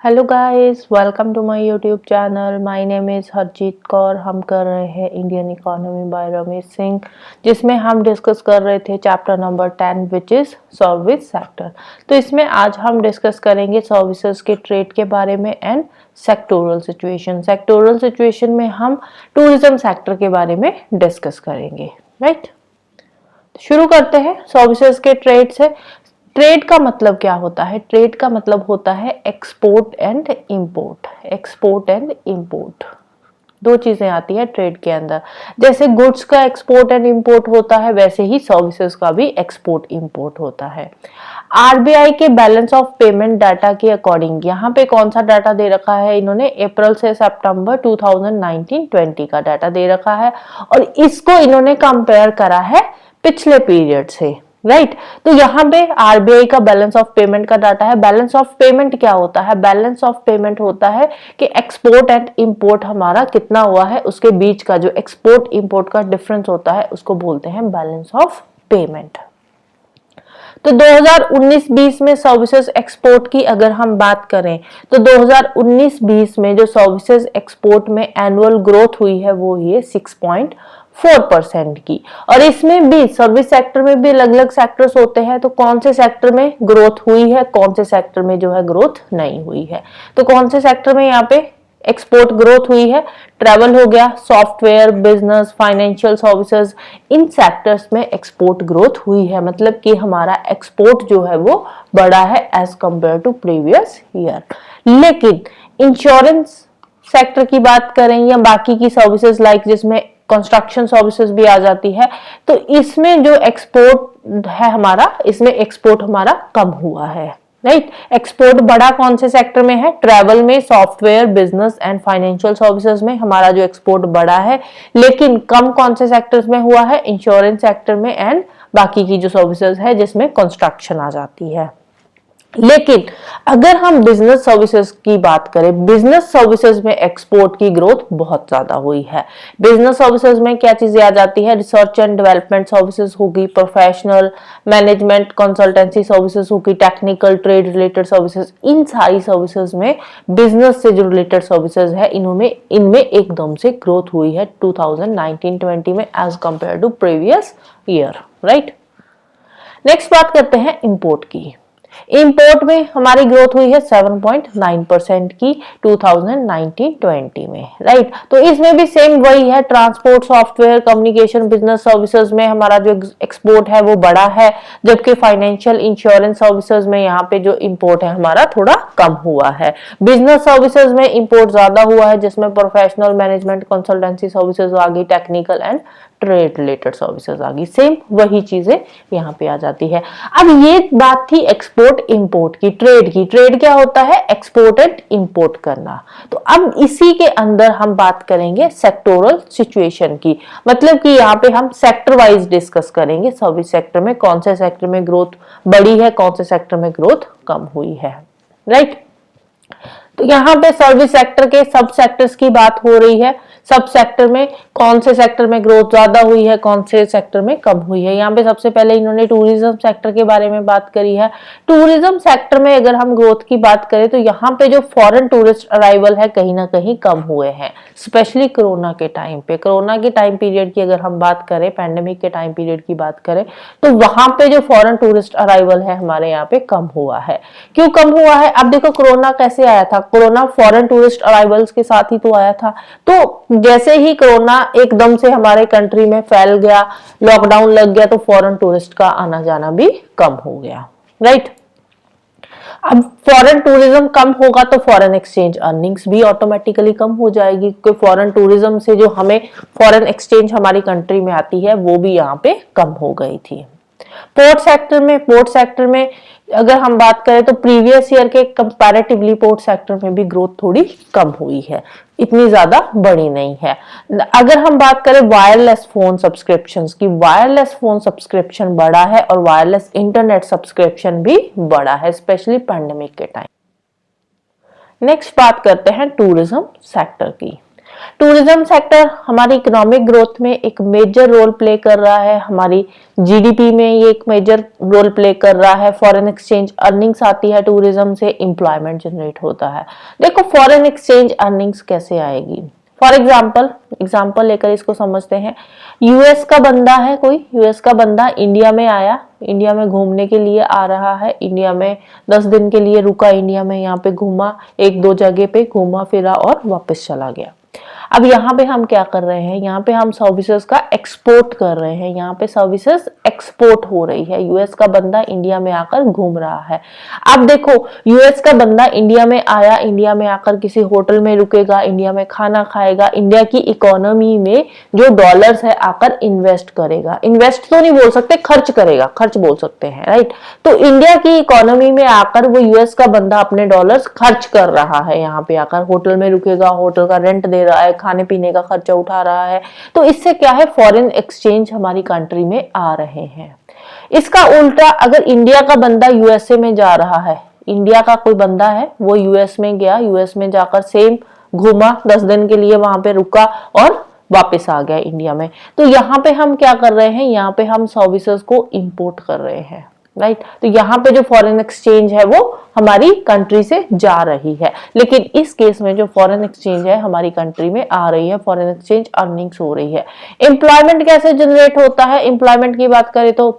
Hello guys, welcome to my YouTube channel. My name is Harjeet Kaur. हम कर रहे हैं Indian economy by Ramesh Singh, जिसमें हम डिस्कस कर रहे थे chapter number 10 which is service sector. तो इसमें आज हम डिस्कस करेंगे सर्विसेज के ट्रेड के बारे में and sectoral situation. Sectoral situation में हम टूरिज्म सेक्टर के बारे में डिस्कस करेंगे, राइट। शुरू करते हैं सर्विसेज के ट्रेड से। ट्रेड का मतलब क्या होता है? ट्रेड का मतलब होता है export and import. Export and import दो चीजें आती है ट्रेड के अंदर। जैसे गुड्स का एक्सपोर्ट एंड इंपोर्ट होता है, वैसे ही सर्विसेज का भी एक्सपोर्ट इंपोर्ट होता है। आरबीआई के बैलेंस ऑफ पेमेंट डाटा के अकॉर्डिंग यहाँ पे कौन सा डाटा दे रखा है इन्होंने? अप्रैल से सितंबर 2019-20 का डाटा दे रखा है और इसको इन्होंने कंपेयर करा है पिछले पीरियड से, राइट। तो यहाँ पे आरबीआई का बैलेंस ऑफ पेमेंट का डाटा है। बैलेंस ऑफ पेमेंट क्या होता है? बैलेंस ऑफ पेमेंट होता है कि एक्सपोर्ट एंड इंपोर्ट हमारा कितना हुआ है, उसके बीच का जो एक्सपोर्ट इंपोर्ट का डिफरेंस होता है उसको बोलते हैं बैलेंस ऑफ पेमेंट। तो 2019-20 में सर्विसेज एक्सपोर्ट की अगर हम बात करें तो 2019-20 में जो सर्विसेज एक्सपोर्ट में एनुअल ग्रोथ हुई है वो ये 6.4% की। और इसमें भी सर्विस सेक्टर में भी अलग अलग सेक्टर्स होते हैं, तो कौन से सेक्टर में ग्रोथ हुई है, कौन से सेक्टर में जो है ग्रोथ नहीं हुई है। तो कौन से सेक्टर में यहाँ पे एक्सपोर्ट ग्रोथ हुई है? ट्रैवल हो गया, सॉफ्टवेयर, बिजनेस, फाइनेंशियल सर्विसेज, इन सेक्टर्स में एक्सपोर्ट ग्रोथ हुई है। मतलब कि हमारा एक्सपोर्ट जो है वो बढ़ा है as compare to previous year. लेकिन इंश्योरेंस सेक्टर की बात करें या बाकी की सर्विसेज लाइक जिसमें कंस्ट्रक्शन सर्विसेज भी आ जाती है, तो इसमें जो एक्सपोर्ट है हमारा, इसमें एक्सपोर्ट हमारा कम हुआ है, राइट। एक्सपोर्ट बड़ा कौन से सेक्टर में है? ट्रैवल में, software, business and financial services में हमारा जो एक्सपोर्ट बड़ा है। लेकिन कम कौन से सेक्टर्स में हुआ है? इंश्योरेंस सेक्टर में एंड बाकी की जो सर्विसेज है जिसमें कंस्ट्रक्शन आ जाती है। लेकिन अगर हम बिजनेस सर्विसेज की बात करें, बिजनेस सर्विसेज में एक्सपोर्ट की ग्रोथ बहुत ज्यादा हुई है। बिजनेस सर्विसेज में क्या चीजें आ जाती है? रिसर्च एंड डेवलपमेंट सर्विसेज होगी, प्रोफेशनल मैनेजमेंट कंसल्टेंसी सर्विसेज होगी, टेक्निकल ट्रेड रिलेटेड सर्विसेज। इन सारी सर्विसेज में बिजनेस से जो रिलेटेड सर्विसेज है इनमें एकदम से ग्रोथ हुई है 2019-20 में as compare to previous year, right. Next बात करते हैं इंपोर्ट की। इंपोर्ट में हमारी ग्रोथ हुई है 7.9% की 2019-20 में, राइट। तो इसमें भी सेम वही है, transport, software, communication, business services में हमारा जो एक्सपोर्ट है वो बड़ा है, जबकि फाइनेंशियल, इंश्योरेंस सर्विसेज में यहाँ पे जो इंपोर्ट है हमारा थोड़ा कम हुआ है। बिजनेस सर्विसेज में इंपोर्ट ज्यादा हुआ है, जिसमें प्रोफेशनल मैनेजमेंट कंसल्टेंसी सर्विसेज आ गई, technical and trade related services आ गई। सेम वही चीजें यहाँ पे आ जाती है। अब ये बात थी एक्सपोर्ट इंपोर्ट की। ट्रेड की, ट्रेड क्या होता है? एक्सपोर्ट एंड इंपोर्ट करना। तो अब इसी के अंदर हम बात करेंगे सेक्टोरल सिचुएशन की। मतलब कि यहाँ पे हम सेक्टर वाइज डिस्कस करेंगे सर्विस सेक्टर में कौन से सेक्टर में ग्रोथ बढ़ी है, कौन से सेक्टर में ग्रोथ कम हुई है, राइट। तो यहाँ पे सर्विस सेक्टर के सब सेक्टर्स की बात हो रही है। सब सेक्टर में कौन से सेक्टर में ग्रोथ ज्यादा हुई है, कौन से सेक्टर में कम हुई है। यहाँ पे सबसे पहले इन्होंने टूरिज्म सेक्टर के बारे में बात करी है। टूरिज्म सेक्टर में अगर हम ग्रोथ की बात करें तो यहाँ पे जो फॉरेन टूरिस्ट अराइवल है कहीं ना कहीं कम हुए हैं, स्पेशली कोरोना के टाइम पे। कोरोना के टाइम पीरियड की अगर हम बात करें, पैंडेमिक के टाइम पीरियड की बात करें, तो वहां पे जो फॉरेन टूरिस्ट अराइवल है हमारे यहाँ पे कम हुआ है। क्यों कम हुआ है? अब देखो कोरोना कैसे आया था, कोरोना फॉरेन टूरिस्ट अराइवल्स के साथ ही तो आया था। तो जैसे ही कोरोना एकदम से हमारे कंट्री में फैल गया, लॉकडाउन लग गया, तो फॉरेन टूरिस्ट का आना जाना भी कम हो गया, राइट। अब फॉरेन टूरिज्म कम होगा तो फॉरेन एक्सचेंज अर्निंग्स भी ऑटोमेटिकली कम हो जाएगी, क्योंकि फॉरेन टूरिज्म से जो हमें फॉरेन एक्सचेंज हमारी कंट्री में आती है वो भी यहाँ पे कम हो गई थी। पोर्ट सेक्टर में अगर हम बात करें तो प्रीवियस ईयर के कंपैरेटिवली पोर्ट सेक्टर में भी ग्रोथ थोड़ी कम हुई है, इतनी ज्यादा बड़ी नहीं है। अगर हम बात करें वायरलेस फोन सब्सक्रिप्शंस की, वायरलेस फोन सब्सक्रिप्शन बढ़ा है और वायरलेस इंटरनेट सब्सक्रिप्शन भी बढ़ा है, स्पेशली पैंडेमिक के टाइम। नेक्स्ट बात करते हैं टूरिज्म सेक्टर की। टूरिज्म सेक्टर हमारी इकोनॉमिक ग्रोथ में एक मेजर रोल प्ले कर रहा है, हमारी जीडीपी में ये एक मेजर रोल प्ले कर रहा है। फॉरेन एक्सचेंज अर्निंग्स आती है टूरिज्म से, एम्प्लॉयमेंट जनरेट होता है। देखो फॉरेन एक्सचेंज अर्निंग्स कैसे आएगी, फॉर एग्जाम्पल लेकर इसको समझते हैं। यूएस का बंदा है, कोई यूएस का बंदा इंडिया में आया, इंडिया में घूमने के लिए आ रहा है, इंडिया में 10 दिन के लिए रुका, इंडिया में यहाँ पे घूमा, एक दो जगह पे घूमा फिरा और वापस चला गया। अब यहाँ पे हम क्या कर रहे हैं, यहाँ पे हम सर्विसेज का एक्सपोर्ट कर रहे हैं, यहाँ पे सर्विसेज एक्सपोर्ट हो रही है। यूएस का बंदा इंडिया में आकर घूम रहा है। अब देखो यूएस का बंदा इंडिया में आया, इंडिया में आकर किसी होटल में रुकेगा, इंडिया में खाना खाएगा, इंडिया की इकोनॉमी में जो डॉलर्स है आकर इन्वेस्ट करेगा, इन्वेस्ट तो नहीं बोल सकते, खर्च करेगा, खर्च बोल सकते हैं, राइट। तो इंडिया की इकोनॉमी में आकर वो यूएस का बंदा अपने डॉलर्स खर्च कर रहा है, यहाँ पे आकर होटल में रुकेगा, होटल का रेंट दे रहा है, खाने पीने का खर्चा उठा रहा है। तो इससे क्या है, फॉरेन एक्सचेंज हमारी कंट्री में आ रहे हैं। इसका उल्टा अगर इंडिया का बंदा यूएसए में जा रहा है, इंडिया का कोई बंदा है वो यूएस में गया, यूएस में जाकर सेम घूमा, 10 दिन के लिए वहां पे रुका और वापस आ गया इंडिया में, तो यहाँ पे हम क्या कर रहे हैं, यहाँ पे हम सर्विसेज को इंपोर्ट कर रहे हैं, राइट। तो यहाँ पे जो फॉरेन एक्सचेंज है वो हमारी कंट्री से जा रही है, लेकिन इस केस में जो फॉरेन एक्सचेंज है हमारी कंट्री में आ रही है, फॉरेन एक्सचेंज अर्निंग्स हो रही है। एम्प्लॉयमेंट कैसे जनरेट होता है, एम्प्लॉयमेंट की बात करें तो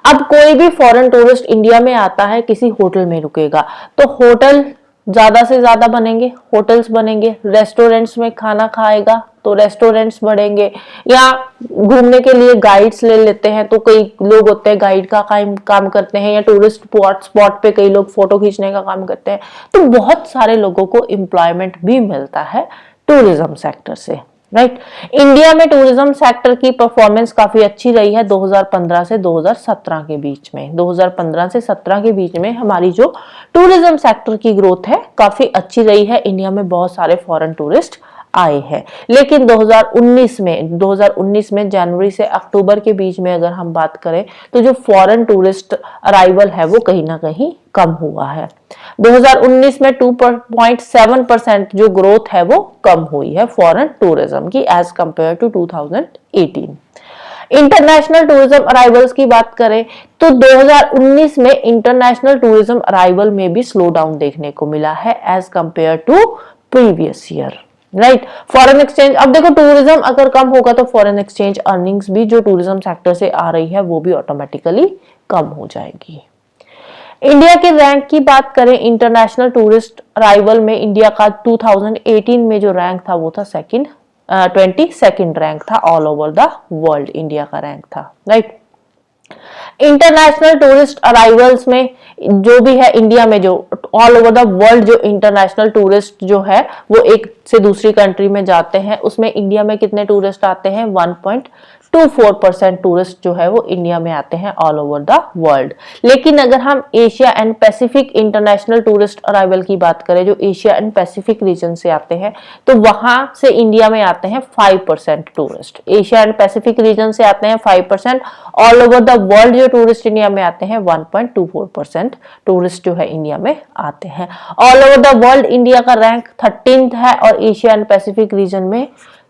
अब कोई भी फॉरेन टूरिस्ट इंडिया में आता है, किसी होटल में रुकेगा, तो होटल ज्यादा से ज्यादा बनेंगे, होटल्स बनेंगे, रेस्टोरेंट्स में खाना खाएगा तो रेस्टोरेंट्स बढ़ेंगे, या घूमने के लिए गाइड्स ले लेते हैं, तो कई लोग होते हैं गाइड का काम करते हैं, या टूरिस्ट स्पॉट पे कई लोग फोटो खींचने का काम करते हैं। तो बहुत सारे लोगों को एम्प्लॉयमेंट भी मिलता है टूरिज्म सेक्टर से, राइट। इंडिया में टूरिज्म सेक्टर की परफॉर्मेंस काफी अच्छी रही है 2015 से 2017 के बीच में। 2015 से 17 के बीच में हमारी जो टूरिज्म सेक्टर की ग्रोथ है काफी अच्छी रही है। इंडिया में बहुत सारे फॉरेन टूरिस्ट आए हैं, लेकिन 2019 में जनवरी से अक्टूबर के बीच में अगर हम बात करें तो जो फॉरेन टूरिस्ट अराइवल है वो कहीं ना कहीं कम हुआ है। 2019 में 2.7% जो ग्रोथ है वो कम हुई है फॉरेन टूरिज्म की as compare to 2018। International tourism arrivals की बात करें तो 2019 में इंटरनेशनल टूरिज्म अराइवल में भी स्लो डाउन देखने को मिला है as compare to previous year, right. Foreign exchange, अब देखो टूरिज्म अगर कम होगा तो फॉरेन एक्सचेंज अर्निंग्स भी जो टूरिज्म सेक्टर से आ रही है वो भी ऑटोमेटिकली कम हो जाएगी। इंडिया के रैंक की बात करें, इंटरनेशनल टूरिस्ट अराइवल में इंडिया का 2018 में जो रैंक था वो था 22nd रैंक था all over the world, India का रैंक था, राइट। इंटरनेशनल टूरिस्ट अराइवल्स में जो भी है इंडिया में, जो ऑल ओवर द वर्ल्ड जो इंटरनेशनल टूरिस्ट जो है वो एक से दूसरी कंट्री में जाते हैं, उसमें इंडिया में कितने टूरिस्ट आते हैं, 1.24% टूरिस्ट जो है वो इंडिया में आते हैं ऑल ओवर द वर्ल्ड। लेकिन अगर हम Asia and Pacific international tourist arrival की बात करें, जो एशिया एंड पैसिफिक रीजन से आते हैं, तो वहां से इंडिया में आते हैं 5% tourist, Asia and Pacific region से आते हैं 5%, ऑल ओवर द वर्ल्ड जो टूरिस्ट इंडिया में आते हैं 1.24% टूरिस्ट जो है इंडिया में आते हैं। All over the world India का रैंक 13th है और एशिया एंड पैसिफिक रीजन में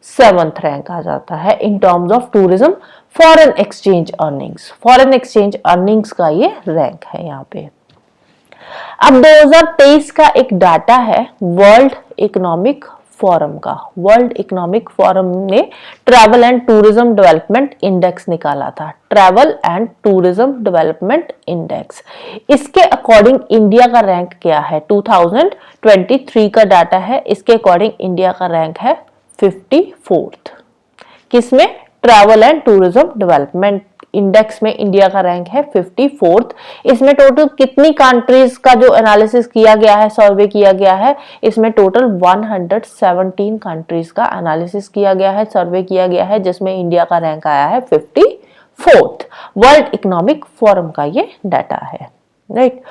7th रैंक आ जाता है in terms of tourism foreign exchange earnings. Foreign exchange earnings का ये रैंक है यहाँ पे। अब 2023 का एक डाटा है वर्ल्ड इकोनॉमिक फोरम का। वर्ल्ड इकोनॉमिक फोरम ने travel and tourism development index निकाला था, travel and tourism development index. इसके अकॉर्डिंग इंडिया का रैंक क्या है, 2023 का डाटा है, इसके अकॉर्डिंग इंडिया का रैंक है 54th। किसमें, travel and tourism development index में इंडिया का रैंक है 54th। इसमें टोटल कितनी कंट्रीज का जो एनालिसिस किया गया है, सर्वे किया गया है, इसमें टोटल 117 कंट्रीज का एनालिसिस किया गया है, सर्वे किया गया है, जिसमें इंडिया का रैंक आया है 54th। वर्ल्ड इकोनॉमिक फोरम का ये डाटा है, राइट।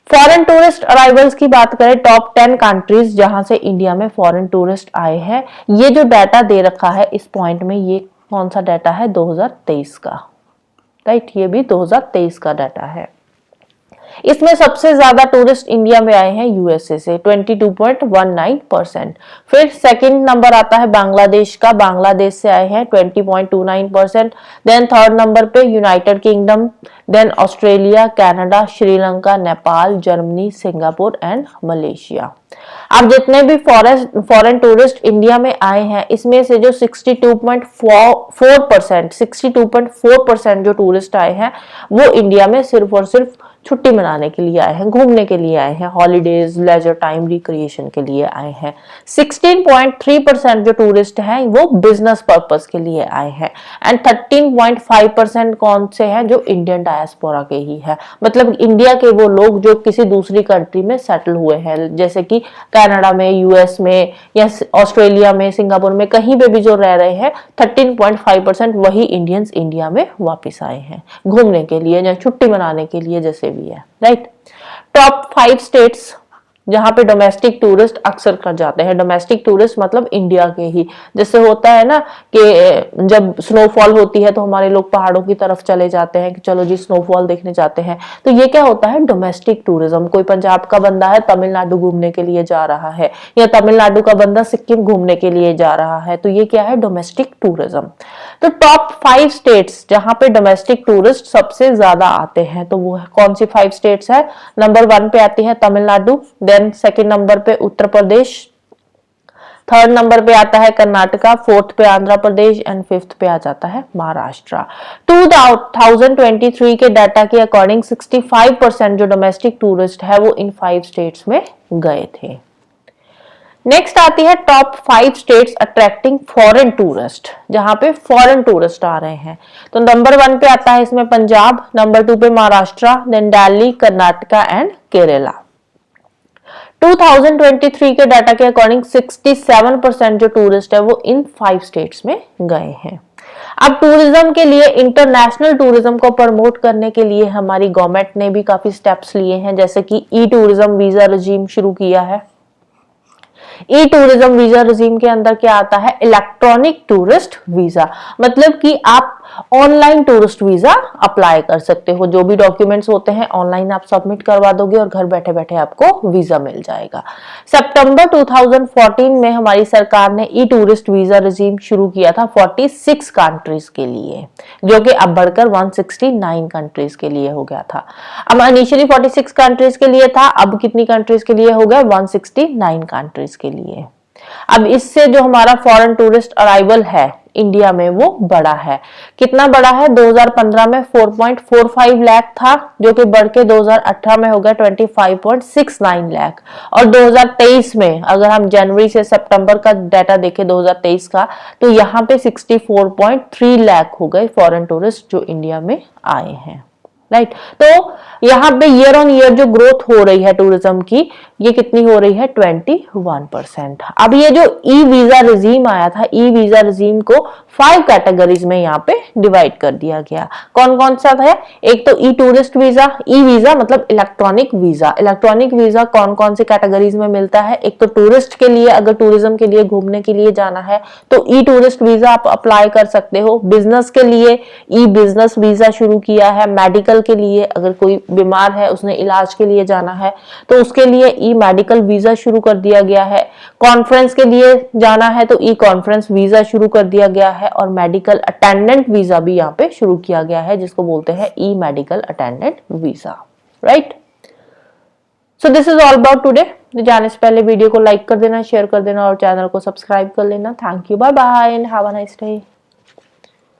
फॉरेन टूरिस्ट अराइवल्स की बात करें, टॉप 10 कंट्रीज जहां से इंडिया में फॉरेन टूरिस्ट आए हैं, ये जो डाटा दे रखा है इस पॉइंट में, ये कौन सा डाटा है, 2023 का, राइट। ये भी 2023 का डाटा है। इसमें सबसे ज्यादा टूरिस्ट इंडिया में आए हैं यूएसए से 22.19%। फिर सेकंड नंबर आता है बांग्लादेश का, बांग्लादेश से आए हैं 20.29%। देन थर्ड नंबर पे United Kingdom, then Australia, Canada, Sri Lanka, Nepal, Germany, Singapore and Malaysia. अब जितने भी फॉरेन टूरिस्ट इंडिया में आए हैं इसमें से जो 62.4% जो टूरिस्ट आए हैं वो इंडिया में सिर्फ और सिर्फ छुट्टी मनाने के लिए आए हैं, घूमने के लिए आए हैं, हॉलीडेज, लेजर टाइम, रिक्रिएशन के लिए आए हैं। 16.3% जो टूरिस्ट हैं वो बिजनेस पर्पस के लिए आए हैं एंड 13.5% कौन से हैं जो इंडियन डायस्पोरा के ही है, मतलब इंडिया के वो लोग जो किसी दूसरी कंट्री में सेटल हुए हैं, जैसे कि कनाडा में, यूएस में या ऑस्ट्रेलिया में, सिंगापुर में, कहीं पे भी जो रह रहे हैं 13.5% वही इंडियंस इंडिया में वापस आए हैं घूमने के लिए या छुट्टी मनाने के लिए, जैसे भी है, राइट। टॉप 5 स्टेट्स जहां पे डोमेस्टिक टूरिस्ट अक्सर कर जाते हैं, डोमेस्टिक टूरिस्ट मतलब इंडिया के ही, जैसे होता है ना कि जब स्नोफॉल होती है तो हमारे लोग पहाड़ों की तरफ चले जाते हैं कि चलो जी स्नोफॉल देखने जाते हैं, तो ये क्या होता है डोमेस्टिक टूरिज्म। कोई पंजाब का बंदा है तमिलनाडु घूमने के लिए जा रहा है या तमिलनाडु का बंदा सिक्किम घूमने के लिए जा रहा है, तो ये क्या है डोमेस्टिक टूरिज्म। तो टॉप 5 स्टेट्स जहां पे डोमेस्टिक टूरिस्ट सबसे ज्यादा आते हैं तो वो कौन सी 5 स्टेट्स है? नंबर 1 पे आती है तमिलनाडु, देन सेकंड नंबर पे उत्तर प्रदेश, थर्ड नंबर पे आता है कर्नाटका, फोर्थ पे आंध्र प्रदेश एंड फिफ्थ पे आ जाता है महाराष्ट्र। 2023 के डाटा के अकॉर्डिंग 65% जो डोमेस्टिक टूरिस्ट है वो इन 5 स्टेट्स में गए थे। नेक्स्ट आती है top 5 states attracting foreign tourist, जहां पे फॉरेन टूरिस्ट आ रहे हैं। तो नंबर 1 पे आता है इसमें पंजाब, नंबर 2 पे महाराष्ट्र, देन दिल्ली, कर्नाटका एंड केरला। 2023 के डाटा के अकॉर्डिंग 67% जो टूरिस्ट है वो इन 5 स्टेट्स में गए हैं। अब टूरिज्म के लिए, इंटरनेशनल टूरिज्म को प्रमोट करने के लिए हमारी गवर्नमेंट ने भी काफी स्टेप्स लिए हैं, जैसे कि ई टूरिज्म वीजा रजीम शुरू किया है। ई टूरिज्म वीजा रजीम के अंदर क्या आता है? इलेक्ट्रॉनिक टूरिस्ट वीजा, मतलब कि आप ऑनलाइन टूरिस्ट वीजा अप्लाई कर सकते हो, जो भी डॉक्यूमेंट्स होते हैं ऑनलाइन आप सबमिट करवा दोगे और घर बैठे बैठे आपको वीजा मिल जाएगा। सितंबर 2014 में हमारी सरकार ने ई टूरिस्ट वीजा रजीम शुरू किया था 46 कंट्रीज के लिए, जो कि अब बढ़कर 169 कंट्रीज के लिए हो गया था। अब इनिशियली 46 कंट्रीज के लिए था, अब कितनी कंट्रीज के लिए हो गया? 169 कंट्रीज के लिए। अब इससे जो हमारा फॉरेन टूरिस्ट अराइवल है इंडिया में वो बड़ा है। कितना बड़ा है? 2015 में 4.45 लाख था, जो कि बढ़ के 2018 में हो गया 25.69 लाख, और 2023 में अगर हम जनवरी से सितंबर का डाटा देखें 2023 का, तो यहाँ पे 64.3 लाख हो गए फॉरेन टूरिस्ट जो इंडिया में आए हैं, राइट। तो यहाँ पे ईयर ऑन ईयर जो ग्रोथ हो रही है टूरिज्म की, ये कितनी हो रही है? 21%। अब ये जो ई वीजा रजीम आया था, ई वीजा रजीम को 5 कैटेगरीज में यहाँ पे डिवाइड कर दिया गया। कौन कौन सा था? एक तो ई टूरिस्ट वीजा, ई वीजा मतलब इलेक्ट्रॉनिक वीजा। इलेक्ट्रॉनिक वीजा कौन कौन से कैटेगरीज में मिलता है? एक तो टूरिस्ट के लिए, अगर टूरिज्म के लिए घूमने के लिए जाना है तो ई टूरिस्ट वीजा आप अप्लाई कर सकते हो। बिजनेस के लिए ई बिजनेस वीजा शुरू किया है। मेडिकल के लिए, अगर कोई बीमार है उसने इलाज के लिए जाना है तो उसके लिए ई मेडिकल वीजा शुरू कर दिया गया है। कॉन्फ्रेंस के लिए जाना है तो ई कॉन्फ्रेंस वीजा शुरू कर दिया गया है, और मेडिकल अटेंडेंट वीजा भी यहाँ पे शुरू किया गया है, जिसको बोलते हैं e medical attendant visa, right. So this is all about today. जाने से पहले वीडियो को लाइक कर देना, शेयर कर देना और चैनल को सब्सक्राइब कर लेना। Thank you, bye bye and have a nice day.